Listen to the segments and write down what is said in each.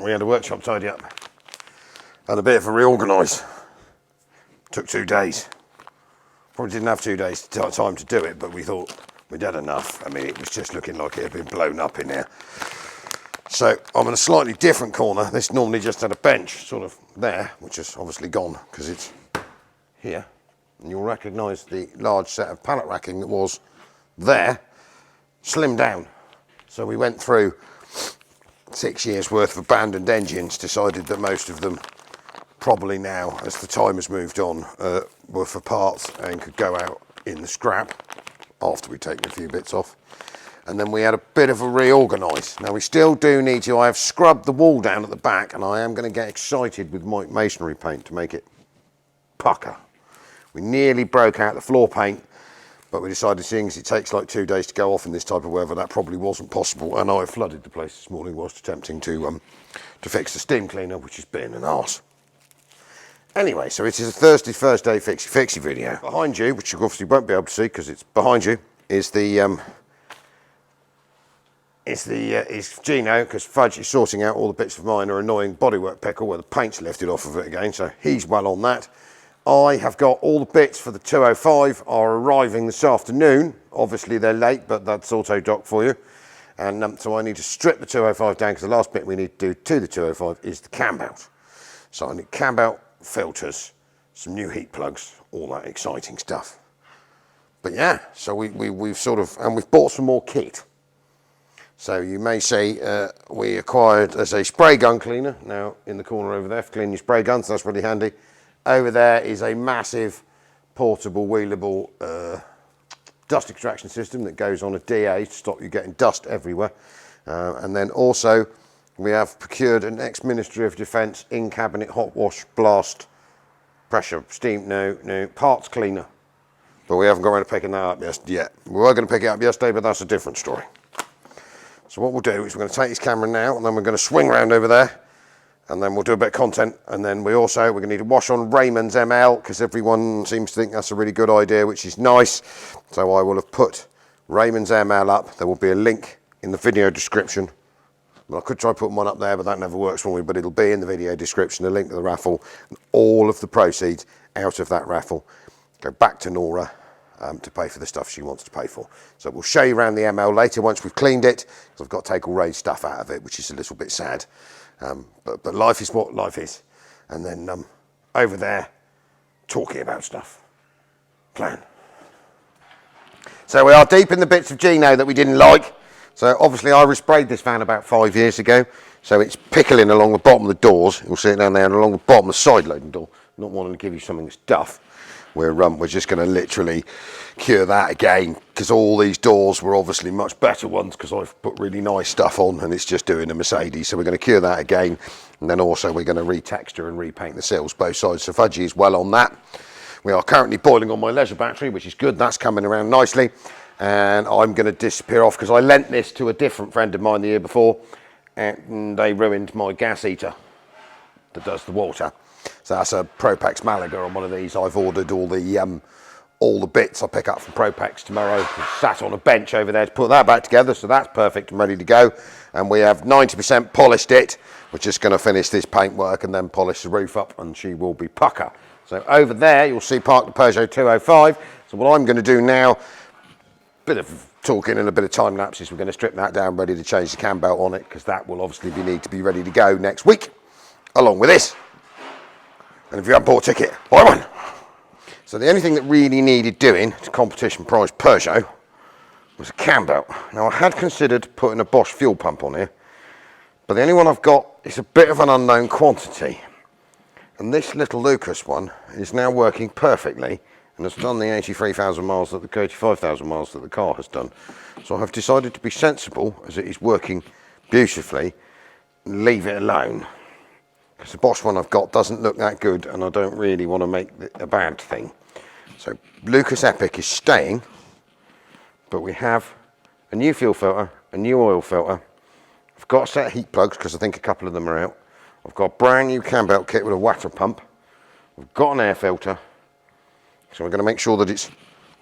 we had a workshop tidy up. Had a bit of a reorganise. Took 2 days. Probably didn't have 2 days time to do it, but we thought we'd had enough. I mean, it was just looking like it had been blown up in here. So I'm in a slightly different corner. This normally just had a bench sort of there, which is obviously gone because it's here. And you'll recognise the large set of pallet racking that was there, slimmed down. So we went through 6 years worth of abandoned engines, decided that most of them probably now, as the time has moved on, were for parts and could go out in the scrap after we'd taken a few bits off. And then we had a bit of a reorganise. Now we still do need to, I have scrubbed the wall down at the back, and I am going to get excited with my masonry paint to make it pucker. We nearly broke out the floor paint, but we decided, seeing as it takes like 2 days to go off in this type of weather, that probably wasn't possible. And I flooded the place this morning whilst attempting to fix the steam cleaner, which has been an arse. Anyway, so it is a Thursday fixie video. Behind you, which you obviously won't be able to see because it's behind you, is the is Gino, because Fudge is sorting out all the bits of mine are annoying bodywork pickle where the paint's lifted off of it again, so he's well on that. I have got all the bits for the 205 are arriving this afternoon. Obviously they're late, but that's auto dock for you. And so I need to strip the 205 down because the last bit we need to do to the 205 is the cambelt. So I need cambelt, filters, some new heat plugs, all that exciting stuff. But yeah, so we've sort of, and we've bought some more kit. So you may see we acquired as a spray gun cleaner, now in the corner over there for cleaning your spray guns, that's really handy. Over there is a massive portable wheelable dust extraction system that goes on a DA to stop you getting dust everywhere. And then also we have procured an ex-Ministry of Defence in-cabinet hot wash blast pressure steam, no, parts cleaner. But we haven't got around to picking that up yet. We were going to pick it up yesterday, but that's a different story. So what we'll do is we're going to take this camera now, and then we're going to swing around over there, and then we'll do a bit of content, and then we're going to need to wash on Raymond's ML, because everyone seems to think that's a really good idea, which is nice. So I will have put Raymond's ML up. There will be a link in the video description. Well, I could try putting one up there, but that never works for me, but it'll be in the video description, a link to the raffle, and all of the proceeds out of that raffle go back to Nora to pay for the stuff she wants to pay for. So we'll show you around the ML later once we've cleaned it, because I've got to take all Ray's stuff out of it, which is a little bit sad. But life is what life is. And then over there, talking about stuff. Plan. So we are deep in the bits of Gino that we didn't like. So obviously I resprayed this van about 5 years ago. So it's pickling along the bottom of the doors. You'll see it down there and along the bottom of the side loading door. Not wanting to give you something that's duff. We're just going to literally cure that again, because all these doors were obviously much better ones because I've put really nice stuff on and it's just doing a Mercedes. So we're going to cure that again, and then also we're going to retexture and repaint the sills both sides. So Fudgy is well on that. We are currently boiling on my leisure battery, which is good. That's coming around nicely, and I'm going to disappear off because I lent this to a different friend of mine the year before, and they ruined my gas heater that does the water. So that's a Propex Malaga on one of these. I've ordered all the bits I pick up from Propex tomorrow. Sat on a bench over there to put that back together, so that's perfect and ready to go. And we have 90% polished it. We're just going to finish this paintwork and then polish the roof up, and she will be pucker. So over there you'll see parked the Peugeot 205. So what I'm going to do now, bit of talking and a bit of time lapses, we're going to strip that down, ready to change the cam belt on it, because that will obviously need to be ready to go next week, along with this. And if you haven't bought a ticket, buy one. So the only thing that really needed doing to competition price Peugeot was a cam belt. Now I had considered putting a Bosch fuel pump on here, but the only one I've got is a bit of an unknown quantity. And this little Lucas one is now working perfectly and has done the 83,000 miles that the 85,000 miles that the car has done. So I've decided to be sensible, as it is working beautifully, and leave it alone. Because the Bosch one I've got doesn't look that good, and I don't really want to make a bad thing. So Lucas Epic is staying, but we have a new fuel filter, a new oil filter. I've got a set of heat plugs because I think a couple of them are out. I've got a brand new cam belt kit with a water pump. I've got an air filter. So we're going to make sure that it's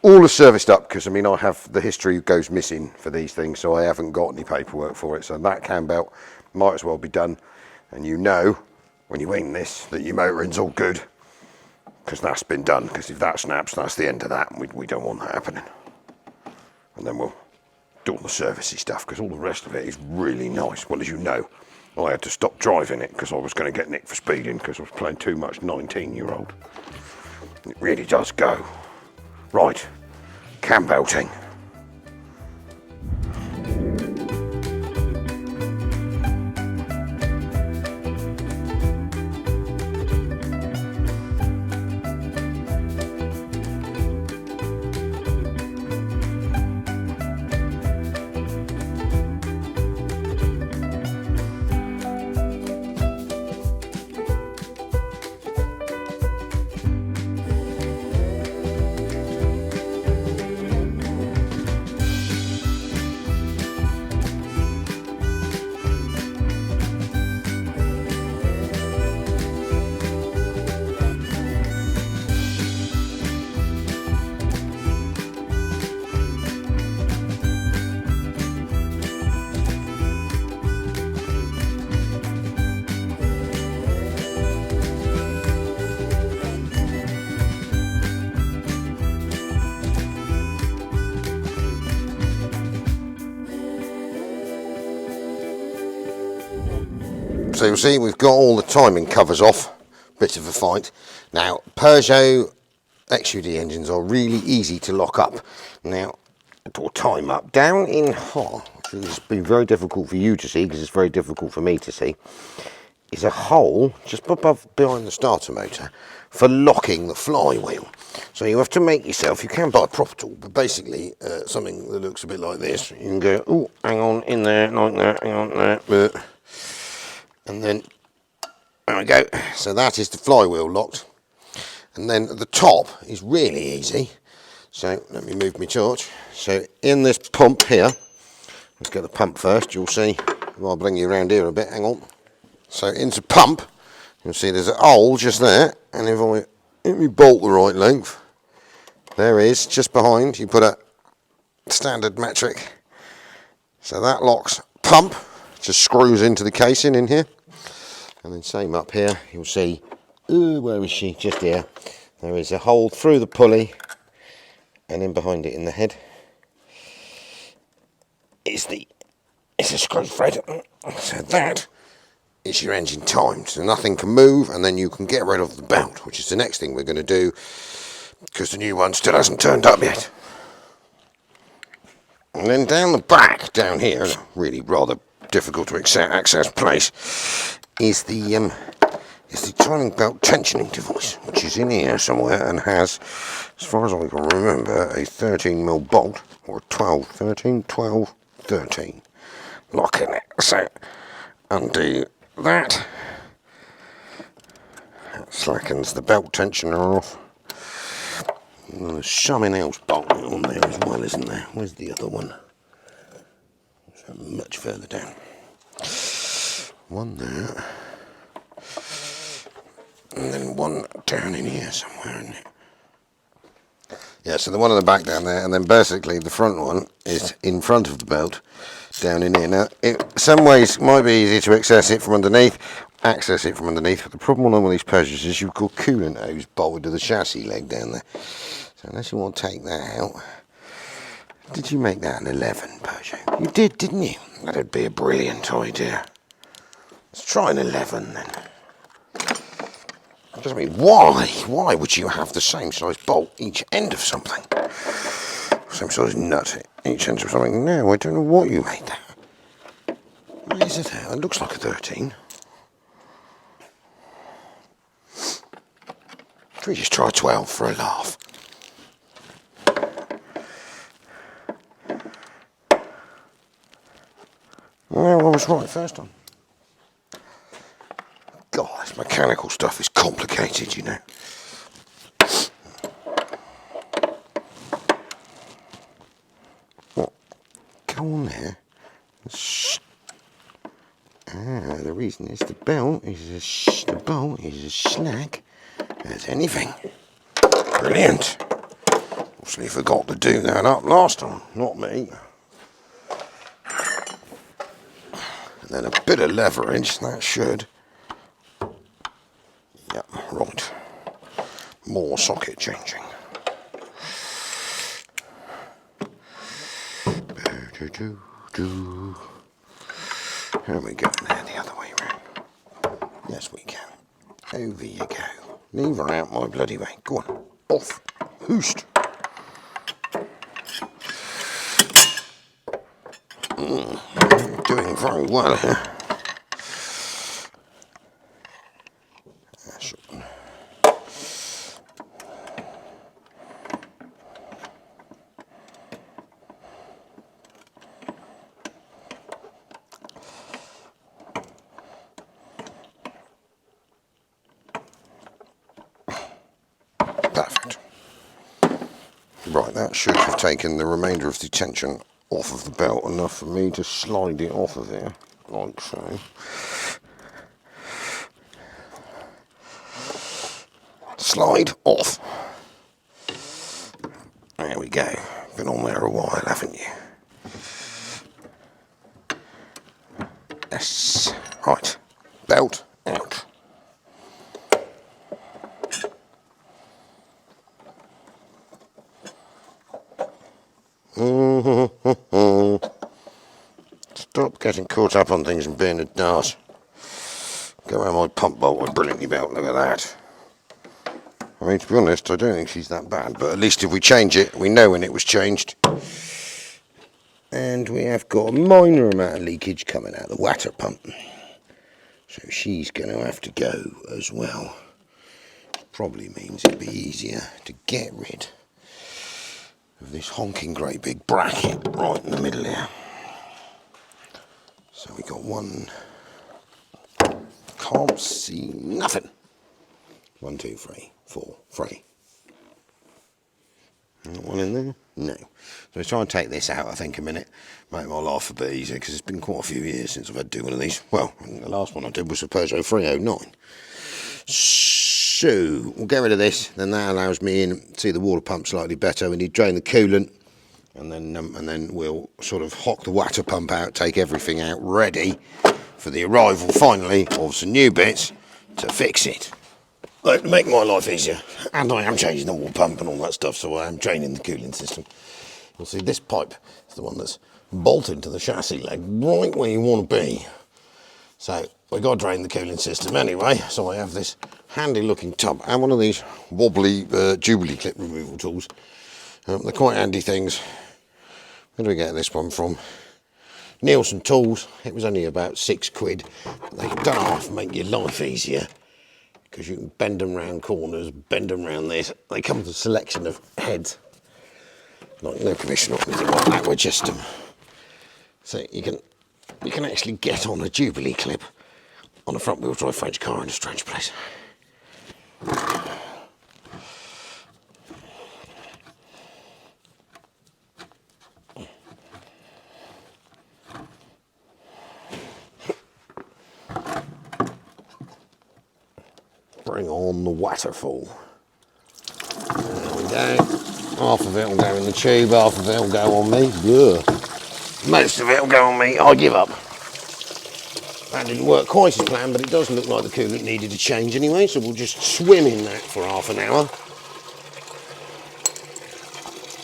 all serviced up, because I mean I have the history goes missing for these things, so I haven't got any paperwork for it. So that cam belt might as well be done. and you know when you aim this that your motoring's all good, because that's been done. Because if that snaps, that's the end of that, and we don't want that happening. And then we'll do all the servicey stuff, because all the rest of it is really nice. Well, as you know, I had to stop driving it because I was going to get nicked for speeding because I was playing too much 19-year-old. It really does go. Right, cambelting. So you'll see we've got all the timing covers off. Bit of a fight. Now Peugeot XUD engines are really easy to lock up. Now, or time up. Down in which has been very difficult for you to see because it's very difficult for me to see, is a hole just behind the starter motor for locking the flywheel. So you have to make yourself, you can buy a proper tool, but basically something that looks a bit like this. You can go, oh, hang on, in there, like that, hang on there. And then, there we go. So that is the flywheel locked. And then at the top is really easy. So let me move my torch. So in this pump here, let's get the pump first. You'll see, I'll bring you around here a bit, hang on. So into pump, you'll see there's a hole just there. And if I hit me bolt the right length, there is, just behind, you put a standard metric. So that locks pump. Just screws into the casing in here, and then same up here. You'll see, where is she? Just here. There is a hole through the pulley, and in behind it in the head is a screw thread. So that is your engine timed, so nothing can move, and then you can get rid of the belt, which is the next thing we're going to do, because the new one still hasn't turned up yet. And then down the back, down here, really rather difficult to access place, is the timing belt tensioning device, which is in here somewhere and has, as far as I can remember, a 13mm bolt, or 12, 13, 12, 13 lock in it. So undo that, slackens the belt tensioner off. And there's something else bolting on there as well, isn't there? Where's the other one? So much further down. One there, and then one down in here somewhere, isn't it? Yeah, so the one on the back down there, and then basically the front one is in front of the belt down in here. Now, some ways it might be easy to access it from underneath, but the problem on one of these Peugeots is you've got coolant hose bolted to the chassis leg down there. So unless you want to take that out. Did you make that an 11, Peugeot? You did, didn't you? That'd be a brilliant idea. Let's try an 11 then. I mean, why? Why would you have the same size bolt each end of something? Same size nut each end of something? No, I don't know what you made that. What is it? It looks like a 13. Should we just try 12 for a laugh? Well, I was right first time. God, this mechanical stuff is complicated, you know. What? Go on there. The reason is the bolt is as slack as anything. Brilliant. Obviously forgot to do that up last time, not me. And then a bit of leverage, that should more socket changing. Here we go now, the other way round. Yes, we can. Over you go. Leave her out my bloody way. Go on. Off. Hoost. Doing very well here. Perfect. Right, that should have taken the remainder of the tension off of the belt enough for me to slide it off of there, like so. Slide off. There we go. Been on there a while, haven't you? Yes. Right. Belt out. Stop getting caught up on things and being a dart. Go around my pump bolt with brilliantly belt. Look at that. I mean, to be honest, I don't think she's that bad, but at least if we change it, we know when it was changed. And we have got a minor amount of leakage coming out of the water pump. So she's going to have to go as well. Probably means it'd be easier to get rid of this honking great big bracket right in the middle here. So we got one. Can't see nothing. 1, 2, 3, 4, 3. Not one in there? No. So let's try and take this out, I think, a minute. Make my life a bit easier, because it's been quite a few years since I've had to do one of these. Well, the last one I did was a Peugeot 309. So, we'll get rid of this, then that allows me in, see the water pump slightly better. We need to drain the coolant, and then we'll sort of hock the water pump out, take everything out, ready for the arrival, finally, of some new bits to fix it. Like, to make my life easier, and I am changing the water pump and all that stuff, so I am draining the cooling system. You'll see this pipe is the one that's bolted to the chassis leg, right where you want to be. So we've got to drain the cooling system anyway, so I have this handy looking tub and one of these wobbly Jubilee clip removal tools. They're quite handy things. Where do we get this one from? Nielsen Tools. It was only about £6. They don't half make your life easier, because you can bend them round corners, bend them round this. They come with a selection of heads, like no commission or anything like that. We're just so you can actually get on a Jubilee clip on a front wheel drive French car in a strange place. Bring on the waterfall. There we go. Half of it will go in the tube, half of it will go on me. Ugh. Most of it will go on me. I give up. That didn't work quite as planned, but it does look like the coolant needed a change anyway, so we'll just swim in that for half an hour.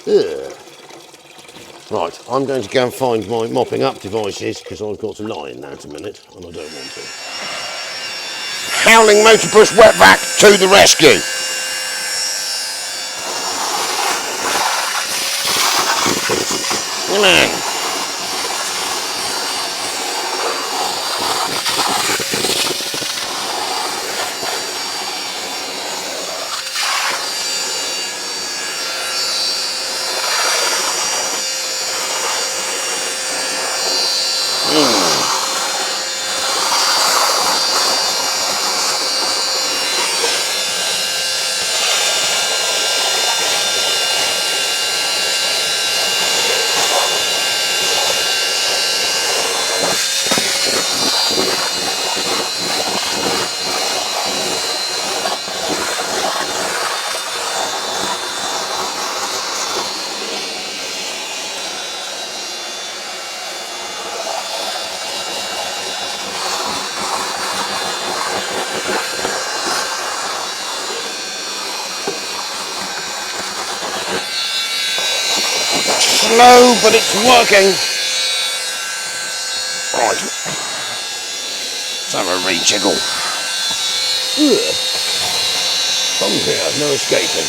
Ugh. Right, I'm going to go and find my mopping up devices, because I've got to lie in that a minute, and I don't want to. Howling motor push wet vac to the rescue. Come on. Slow, but it's working. Right. Let's have a rejiggle. From here, no escaping.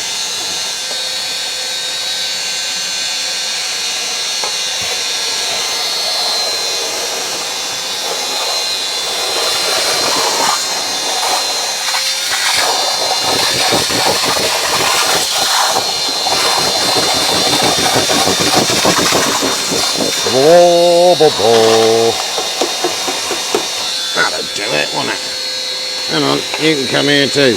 That'll do it, won't it? Hang on, you can come here too.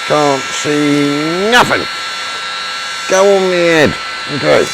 Can't see nothing. Go on the head. Okay.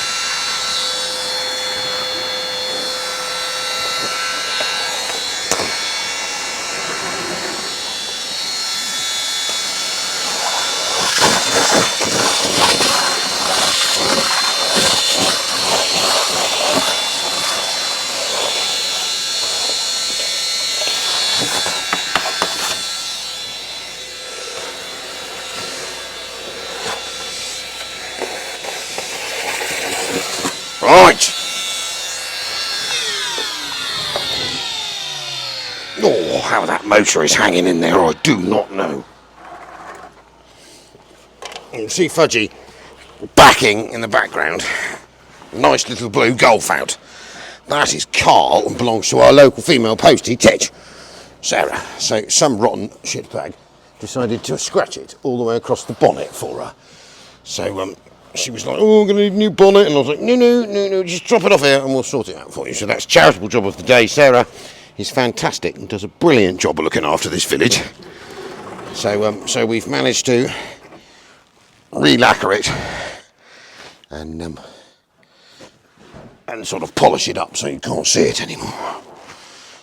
Right. Oh, how that motor is hanging in there, I do not know. You can see Fudgy backing in the background. Nice little blue Golf out. That is Carl and belongs to our local female postie, Titch, Sarah. So some rotten shitbag decided to scratch it all the way across the bonnet for her. So she was like, oh, I'm going to need a new bonnet. And I was like, no, just drop it off here and we'll sort it out for you. So that's charitable job of the day. Sarah is fantastic and does a brilliant job of looking after this village. So we've managed to re-lacquer it and sort of polish it up so you can't see it anymore.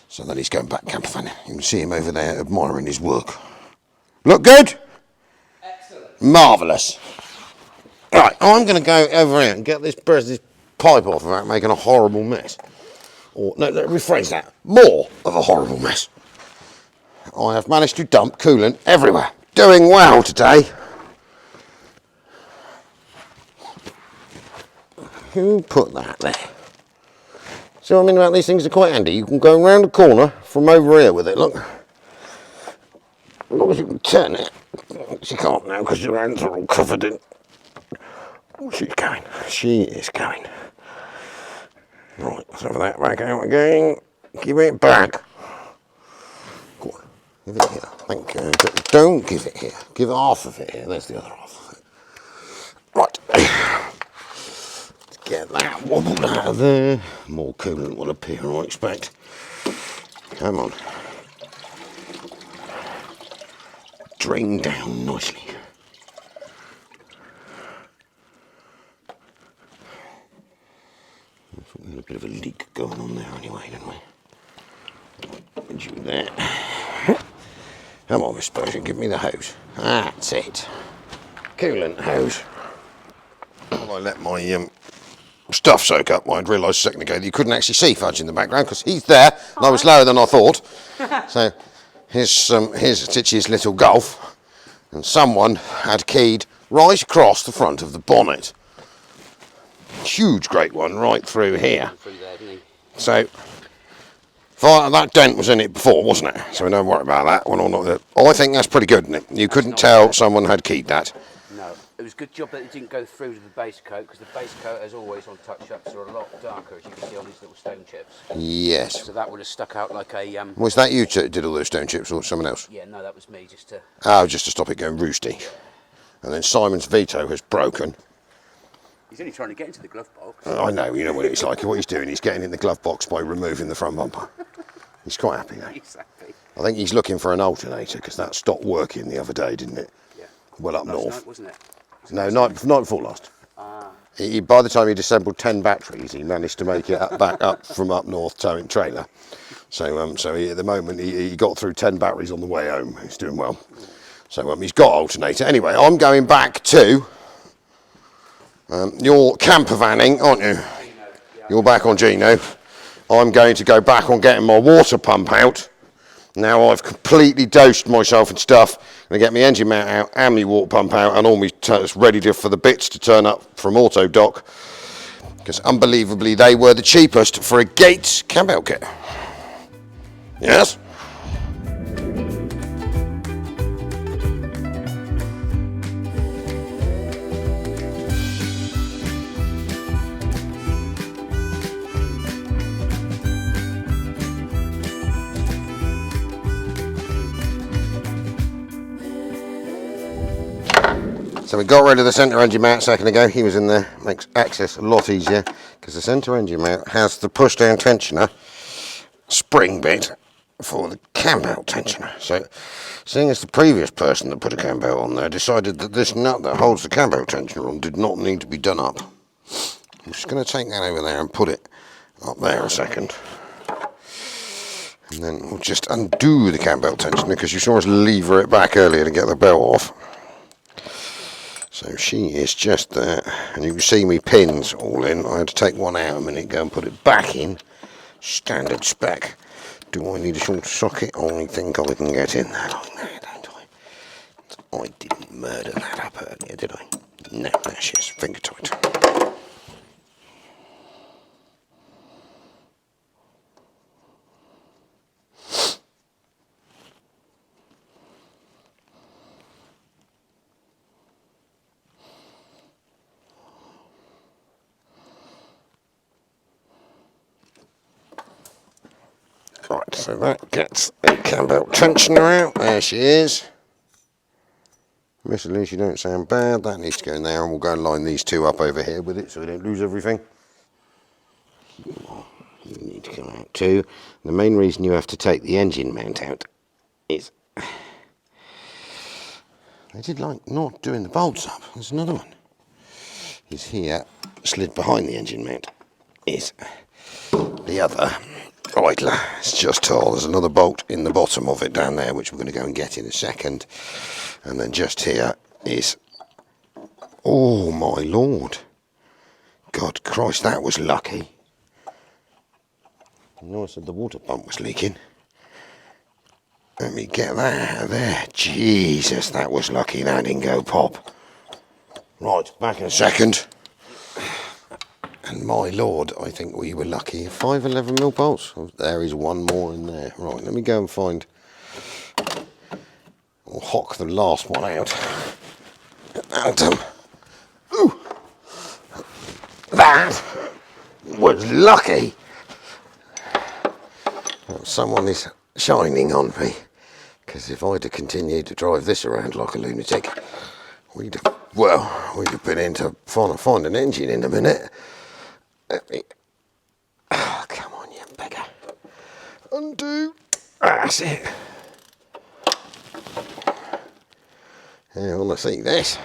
So then he's going back campervan. You can see him over there admiring his work. Look good? Excellent. Marvellous. Right, I'm going to go over here and get this pipe off without making a horrible mess. Or, no, rephrase that. More of a horrible mess. I have managed to dump coolant everywhere. Doing well today. Who put that there? See what I mean about these things are quite handy. You can go around the corner from over here with it, look. As long as you can turn it. She can't now because your hands are all covered in. Oh, she's going. She is going. Right, let's have that back out again. Give it back. Go on. Give it here. Thank you. Don't give it here. Give half of it here. There's the other half of it. Right. Let's get that wobbled out of there. More coolant will appear, I expect. Come on. Drain down nicely. We had a bit of a leak going on there anyway, didn't we? Put you there. Come on, Miss Persian, give me the hose. That's it. Coolant hose. While I let my stuff soak up, I'd realised a second ago that you couldn't actually see Fudge in the background because he's there and I was lower than I thought. So here's Titch's little Golf, and someone had keyed right across the front of the bonnet. Huge great one right through here. So that dent was in it before, wasn't it? So don't worry about that one. I think that's pretty good, isn't it? You couldn't tell someone had keyed that. No. It was a good job that it didn't go through to the base coat, because the base coat, as always on touch-ups, are a lot darker, as you can see on these little stone chips. Yes. So that would have stuck out like a... Was that you that did all those stone chips or someone else? Yeah, no, that was me, just to... Oh, just to stop it going roosty. And then Simon's veto has broken. He's only trying to get into the glove box. I know, you know what it's like. What he's doing, he's getting in the glove box by removing the front bumper. He's quite happy though. He's happy. I think he's looking for an alternator because that stopped working the other day, didn't it? Yeah. Well up Last north. night, wasn't it? No, night before last. By the time he'd assembled 10 batteries, he managed to make it back up from up north towing trailer. So, at the moment he got through 10 batteries on the way home. He's doing well. So he's got alternator. Anyway, I'm going back to you're campervanning, aren't you? You're back on Gino. I'm going to go back on getting my water pump out. Now I've completely dosed myself and stuff. I'm going to get my engine mount out and my water pump out and all my ready for the bits to turn up from Auto Dock. Because unbelievably they were the cheapest for a Gates cambelt kit. Yes? So we got rid of the centre engine mount a second ago. He was in there. Makes access a lot easier because the centre engine mount has the push down tensioner spring bit for the cambelt tensioner. So seeing as the previous person that put a cambelt on there decided that this nut that holds the cambelt tensioner on did not need to be done up, I'm just going to take that over there and put it up there a second. And then we'll just undo the cambelt tensioner because you saw us lever it back earlier to get the belt off. So she is just there, and you can see me pins all in. I had to take one out a minute ago and put it back in, standard spec. Do I need a short socket? I think I can get in there like that, don't I? I didn't murder that up earlier, did I? No, there she is, finger tight. Right, so that gets a cambelt tensioner out. There she is. Miss Elise, you don't sound bad. That needs to go in there, and we'll go and line these two up over here with it so we don't lose everything. You need to come out too. The main reason you have to take the engine mount out is they did like not doing the bolts up. There's another one. Is here, slid behind the engine mount, is the other idler. It's just tall. There's another bolt in the bottom of it down there, which we're going to go and get in a second. And then just here is, oh my lord, God Christ, that was lucky. You know I said the water pump was leaking. Let me get that out of there. Jesus, that was lucky. That didn't go pop. Right, back in a second. And my lord, I think we were lucky. 511mm bolts. Oh, there is one more in there. Right, let me go and find, or hock the last one out. And ooh, that was lucky. Someone is shining on me, because if I'd have continued to drive this around like a lunatic, we'd have been into trying to find an engine in a minute. Oh, come on, you beggar. Undo. That's it. I want to see this.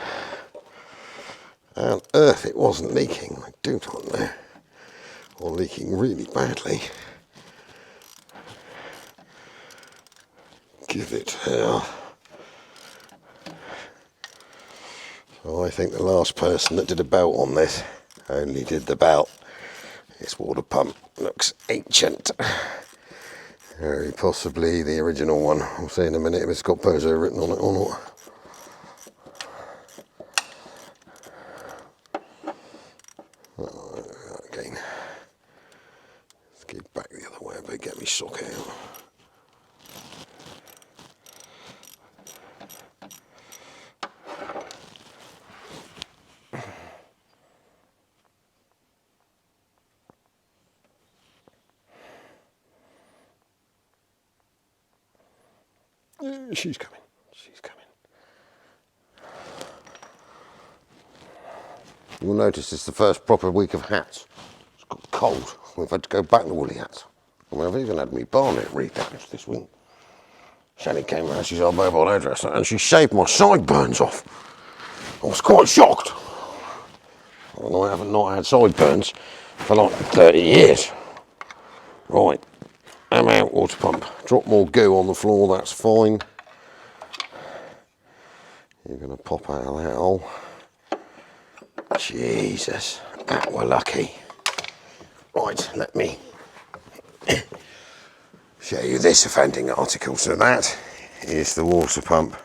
How on earth it wasn't leaking. I do not know. Or leaking really badly. Give it hell. So I think the last person that did a belt on this only did the belt. This water pump looks ancient. Very possibly the original one. We'll see in a minute if it's got Peugeot written on it or not. Again. Let's get back the other way a bit, get me socket out. She's coming. She's coming. You'll notice it's the first proper week of hats. It's got cold. We've had to go back to woolly hats. I mean, I've even had me barnet redamaged this week. Shelley came around, she's our mobile hairdresser, and she shaved my sideburns off. I was quite shocked. And I haven't not had sideburns for like 30 years. Right, I'm out, water pump. Drop more goo on the floor, that's fine. You're going to pop out of that hole. Jesus, that were lucky. Right, let me show you this offending article. So that is the water pump.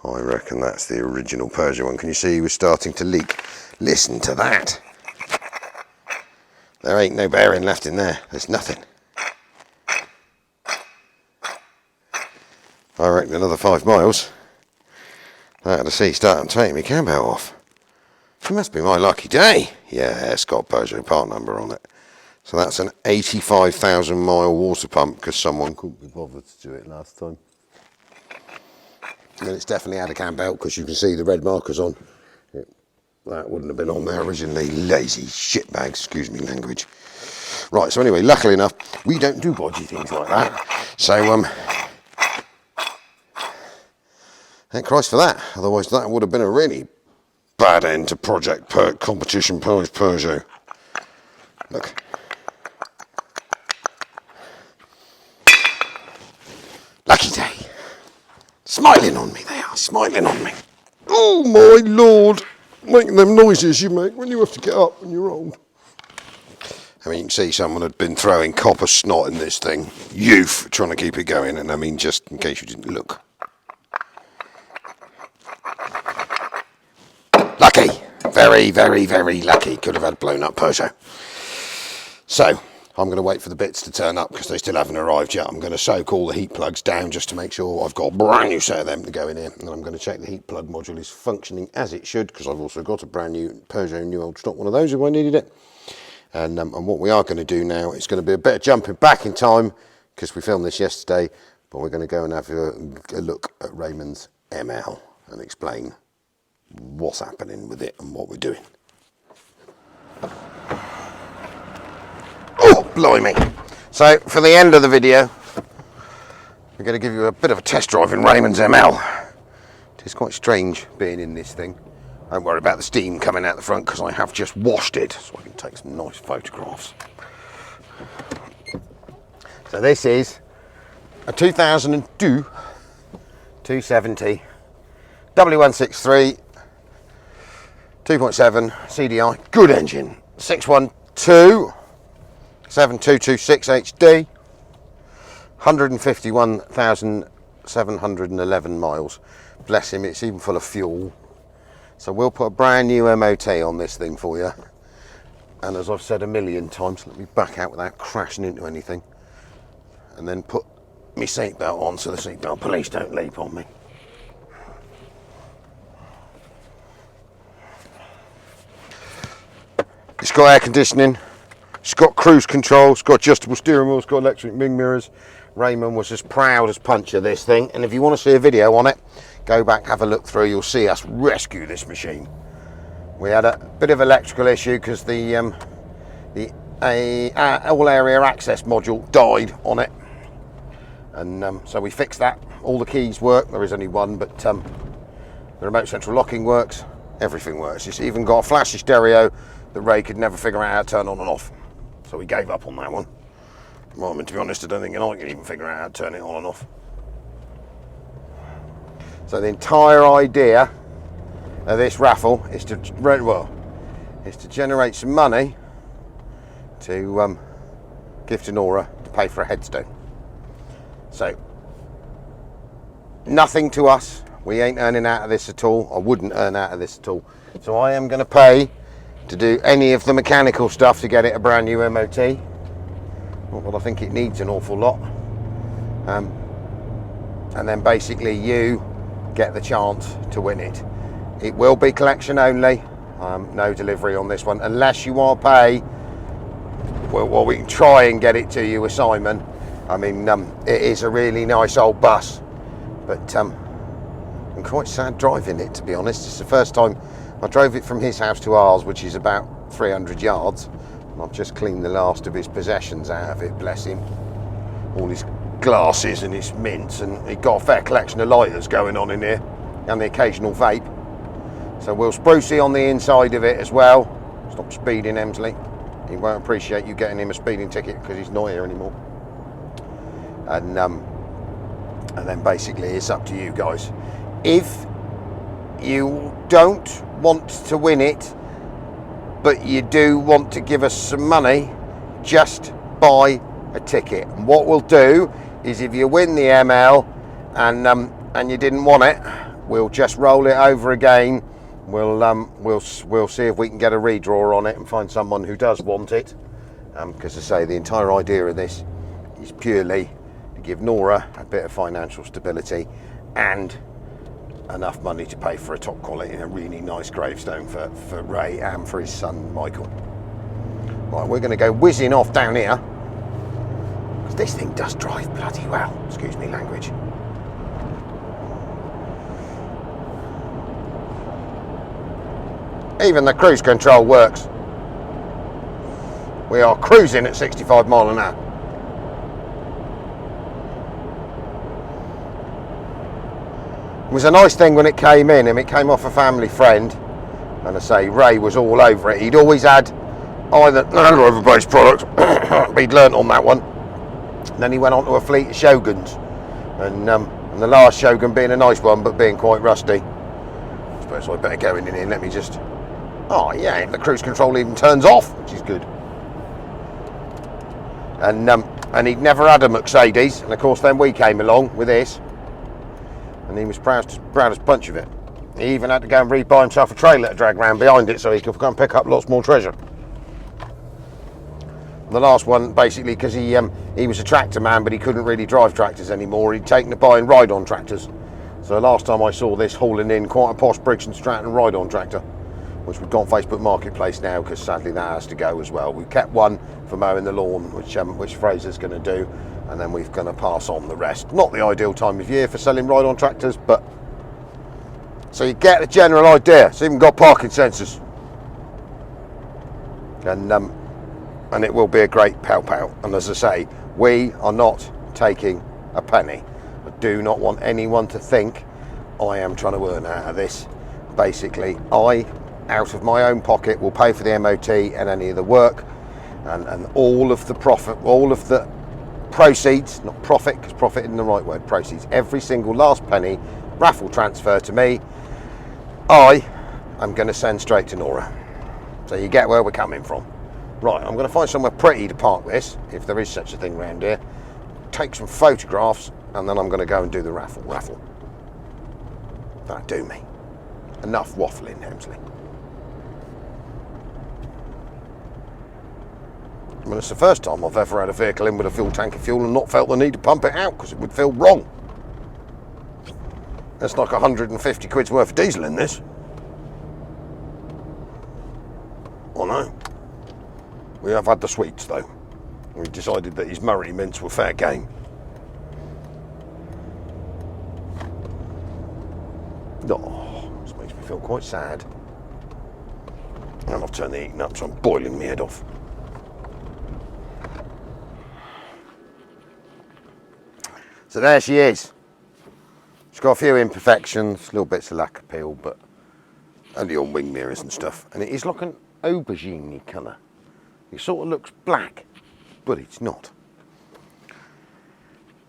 I reckon that's the original Peugeot one. Can you see he was starting to leak? Listen to that. There ain't no bearing left in there. There's nothing. I reckon another 5 miles. Out of the sea starting to take me cambelt off. It must be my lucky day. Yeah, it's got Peugeot part number on it. So that's an 85,000 mile water pump because someone couldn't be bothered to do it last time. And it's definitely had a cambelt because you can see the red markers on it. That wouldn't have been on there originally. Lazy shitbags, excuse me language. Right, so anyway, luckily enough, we don't do bodgy things like that. So, thank Christ for that. Otherwise, that would have been a really bad end to project competition Peugeot. Look. Lucky day. Smiling on me, they are, smiling on me. Oh my lord. Making them noises you make when you have to get up when you're old. I mean, you can see someone had been throwing copper snot in this thing. Youth, trying to keep it going. And I mean, just in case you didn't look. Lucky. Very, very, very lucky. Could have had blown up Peugeot. So, I'm going to wait for the bits to turn up because they still haven't arrived yet. I'm going to soak all the heat plugs down just to make sure I've got a brand new set of them to go in here. And I'm going to check the heat plug module is functioning as it should because I've also got a brand new Peugeot new old stock one of those if I needed it. And what we are going to do now is going to be a bit of jumping back in time because we filmed this yesterday, but we're going to go and have a look at Raymond's ML and explain what's happening with it and what we're doing. Oh, blimey. So, for the end of the video, we're going to give you a bit of a test drive in Raymond's ML. It's quite strange being in this thing. Don't worry about the steam coming out the front because I have just washed it, so I can take some nice photographs. So this is a 2002 270 W163 2.7 CDI, good engine, 612 7226 HD, 151,711 miles. Bless him, it's even full of fuel. So we'll put a brand new MOT on this thing for you. And as I've said a million times, let me back out without crashing into anything. And then put my seatbelt on so the seatbelt police don't leap on me. It's got air conditioning. It's got cruise control, it's got adjustable steering wheel, it's got electric wing mirrors. Raymond was as proud as punch of this thing, and if you want to see a video on it, go back, have a look through, you'll see us rescue this machine. We had a bit of electrical issue because the all area access module died on it, and so we fixed that. All the keys work, there is only one, but the remote central locking works, everything works. It's even got a flashy stereo that Ray could never figure out how to turn on and off. So we gave up on that one. Well, I mean, to be honest, I don't think I can even figure out how to turn it on and off. So the entire idea of this raffle is to generate some money to give to Nora to pay for a headstone. So nothing to us. We ain't earning out of this at all. I wouldn't earn out of this at all. So I am going to pay to do any of the mechanical stuff to get it a brand new MOT. Not that I think it needs an awful lot. And then basically you get the chance to win it. It will be collection only, no delivery on this one, unless you want to pay. Well, we can try and get it to you with Simon, I mean, it is a really nice old bus, but I'm quite sad driving it, to be honest. It's the first time I drove it from his house to ours, which is about 300 yards. And I've just cleaned the last of his possessions out of it, bless him. All his glasses and his mints, and he got a fair collection of lighters going on in here, and the occasional vape. So we'll sprucey on the inside of it as well. Stop speeding, Emsley. He won't appreciate you getting him a speeding ticket because he's not here anymore. And then basically it's up to you guys. If you don't want to win it, but you do want to give us some money, just buy a ticket. And what we'll do is, if you win the ML and you didn't want it, we'll just roll it over again. We'll see if we can get a redraw on it and find someone who does want it. Because, as I say, the entire idea of this is purely to give Nora a bit of financial stability and enough money to pay for a top quality and a really nice gravestone for Ray and for his son Michael. Right, we're going to go whizzing off down here, because this thing does drive bloody well, excuse me language. Even the cruise control works. We are cruising at 65 mile an hour. It was a nice thing when it came in, and it came off a family friend, and I say Ray was all over it. He'd always had either over-based products, but he'd learnt on that one. And then he went on to a fleet of Shoguns, and the last Shogun being a nice one, but being quite rusty. I suppose I better go in here and let me just... Oh yeah, the cruise control even turns off, which is good. And he'd never had a Mercedes, and of course then we came along with this, and he was proud as punch of it. He even had to go and rebuy himself a trailer to drag around behind it so he could go and pick up lots more treasure. The last one, basically, because he was a tractor man, but he couldn't really drive tractors anymore. He'd taken to buying ride-on tractors. So last time I saw this hauling in quite a posh Briggs and Stratton ride-on tractor, which we've got on Facebook Marketplace now, because sadly that has to go as well. We've kept one for mowing the lawn, which Fraser's going to do, and then we're going to pass on the rest. Not the ideal time of year for selling ride-on tractors, but so you get a general idea. It's even got parking sensors, and it will be a great pow-pow. And as I say, we are not taking a penny. I do not want anyone to think I am trying to earn out of this. Basically, I, out of my own pocket, will pay for the MOT and any of the work, and all of the profit, all of the proceeds, not profit, because profit isn't the right word, proceeds, every single last penny, raffle transfer to me, I am going to send straight to Nora. So you get where we're coming from. Right, I'm going to find somewhere pretty to park this, if there is such a thing around here, take some photographs, and then I'm going to go and do the raffle. That'll do me. Enough waffling, Hemsley. I mean, it's the first time I've ever had a vehicle in with a full tank of fuel and not felt the need to pump it out, because it would feel wrong. There's like 150 quid's worth of diesel in this. Oh no. We have had the sweets though. We decided that his Murray mints were fair game. Oh, this makes me feel quite sad. And I've turned the heating up, so I'm boiling my head off. So there she is. She's got a few imperfections, little bits of lack of peel, but only on wing mirrors and stuff. And it is like an aubergine colour. It sort of looks black, but it's not.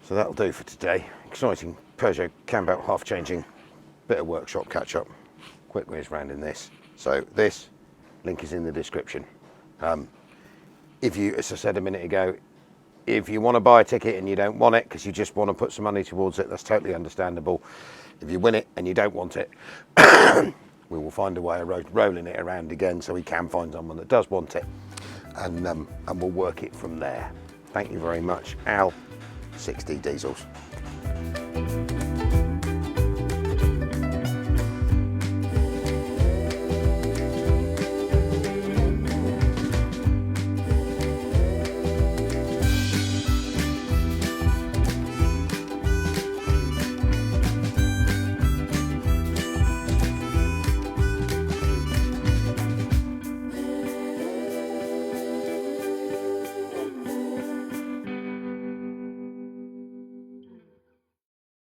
So that'll do for today. Exciting Peugeot cambelt half changing, bit of workshop catch up, quick whiz round in this. So this link is in the description. If you, as I said a minute ago, if you want to buy a ticket and you don't want it because you just want to put some money towards it, that's totally understandable. If you win it and you don't want it, we will find a way of rolling it around again so we can find someone that does want it, and we'll work it from there. Thank you very much, Al, 6D Diesels.